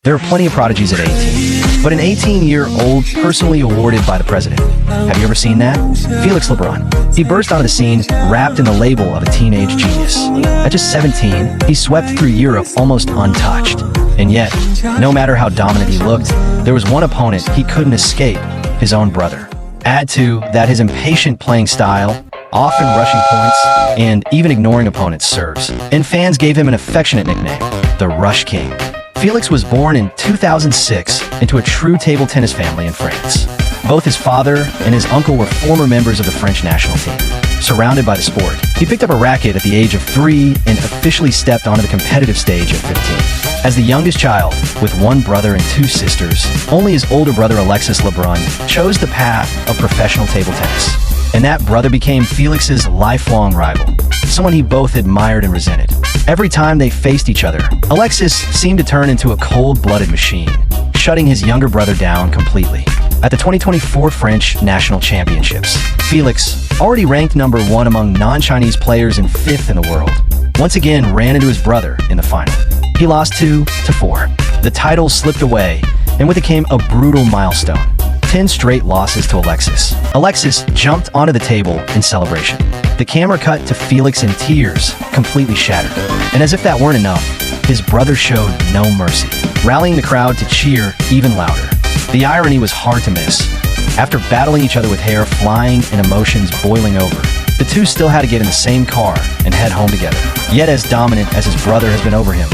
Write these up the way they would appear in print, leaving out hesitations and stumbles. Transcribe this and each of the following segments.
There are plenty of prodigies at 18, but an 18-year-old personally awarded by the president. Have you ever seen that? Félix Lebrun. He burst onto the scene wrapped in the label of a teenage genius. At just 17, he swept through Europe almost untouched. And yet, no matter how dominant he looked, there was one opponent he couldn't escape, his own brother. Add to that his impatient playing style, often rushing points, and even ignoring opponents' serves. And fans gave him an affectionate nickname, the Rush King. Félix was born in 2006 into a true table tennis family in France. Both his father and his uncle were former members of the French national team. Surrounded by the sport, he picked up a racket at the age of 3 and officially stepped onto the competitive stage at 15. As the youngest child, with one brother and 2 sisters, only his older brother Alexis Lebrun chose the path of professional table tennis. And that brother became Félix's lifelong rival, someone he both admired and resented. Every time they faced each other, Alexis seemed to turn into a cold-blooded machine, shutting his younger brother down completely. At the 2024 French National Championships, Félix, already ranked number 1 among non-Chinese players and 5th in the world, once again ran into his brother in the final. He lost 2-4. The title slipped away, and with it came a brutal milestone. 10 straight losses to Alexis. Alexis jumped onto the table in celebration. The camera cut to Félix in tears, completely shattered. And as if that weren't enough, his brother showed no mercy, rallying the crowd to cheer even louder. The irony was hard to miss. After battling each other with hair flying and emotions boiling over, the two still had to get in the same car and head home together. Yet as dominant as his brother has been over him,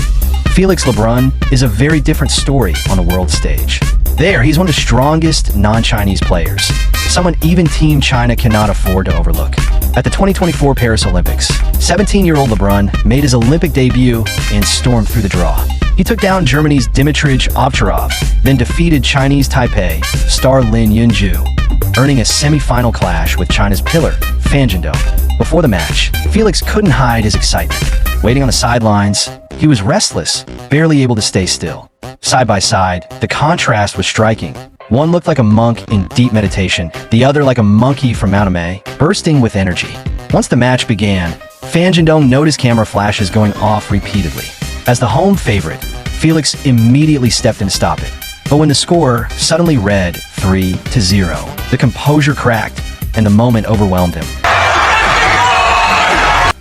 Félix Lebrun is a very different story on the world stage. There, he's one of the strongest non-Chinese players, someone even Team China cannot afford to overlook. At the 2024 Paris Olympics, 17-year-old Lebrun made his Olympic debut and stormed through the draw. He took down Germany's Dimitrij Ovtcharov, then defeated Chinese Taipei star Lin Yunju, earning a semi-final clash with China's pillar, Fan Zhendong. Before the match, Félix couldn't hide his excitement. Waiting on the sidelines, he was restless, barely able to stay still. Side by side, the contrast was striking. One looked like a monk in deep meditation, the other like a monkey from anime, bursting with energy. Once the match began, Fan Zhendong noticed camera flashes going off repeatedly. As the home favorite, Félix immediately stepped in to stop it. But when the score suddenly read 3-0, the composure cracked, and the moment overwhelmed him.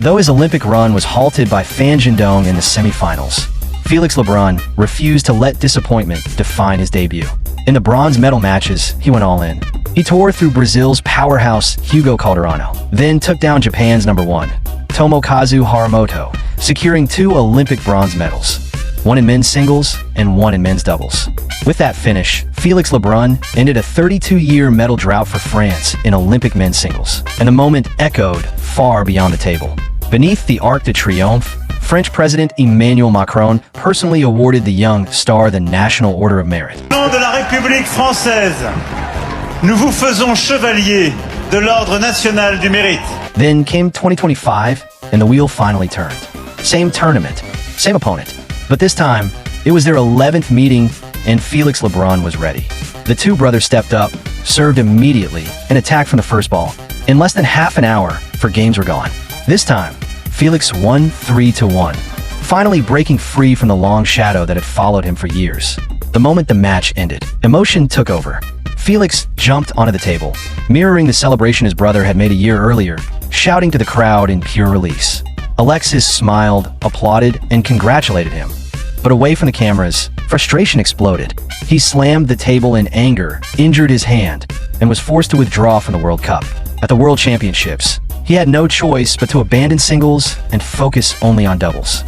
Though his Olympic run was halted by Fan Zhendong in the semifinals, Félix Lebrun refused to let disappointment define his debut. In the bronze medal matches, he went all in. He tore through Brazil's powerhouse Hugo Calderano, then took down Japan's number 1, Tomokazu Haramoto, securing 2 Olympic bronze medals, one in men's singles and one in men's doubles. With that finish, Félix Lebrun ended a 32-year medal drought for France in Olympic men's singles, and the moment echoed far beyond the table. Beneath the Arc de Triomphe, French President Emmanuel Macron personally awarded the young star the National Order of Merit. Au nom de la République française, nous vous faisons chevalier de l'Ordre national du mérite. Then came 2025, and the wheel finally turned. Same tournament, same opponent, but this time, it was their 11th meeting, and Félix Lebrun was ready. The two brothers stepped up, served immediately, and attacked from the first ball. In less than half an hour, games were gone. This time, Félix won 3-1, finally breaking free from the long shadow that had followed him for years. The moment the match ended, emotion took over. Félix jumped onto the table, mirroring the celebration his brother had made a year earlier, shouting to the crowd in pure release. Alexis smiled, applauded, and congratulated him. But away from the cameras, frustration exploded. He slammed the table in anger, injured his hand, and was forced to withdraw from the World Cup. At the World Championships, he had no choice but to abandon singles and focus only on doubles.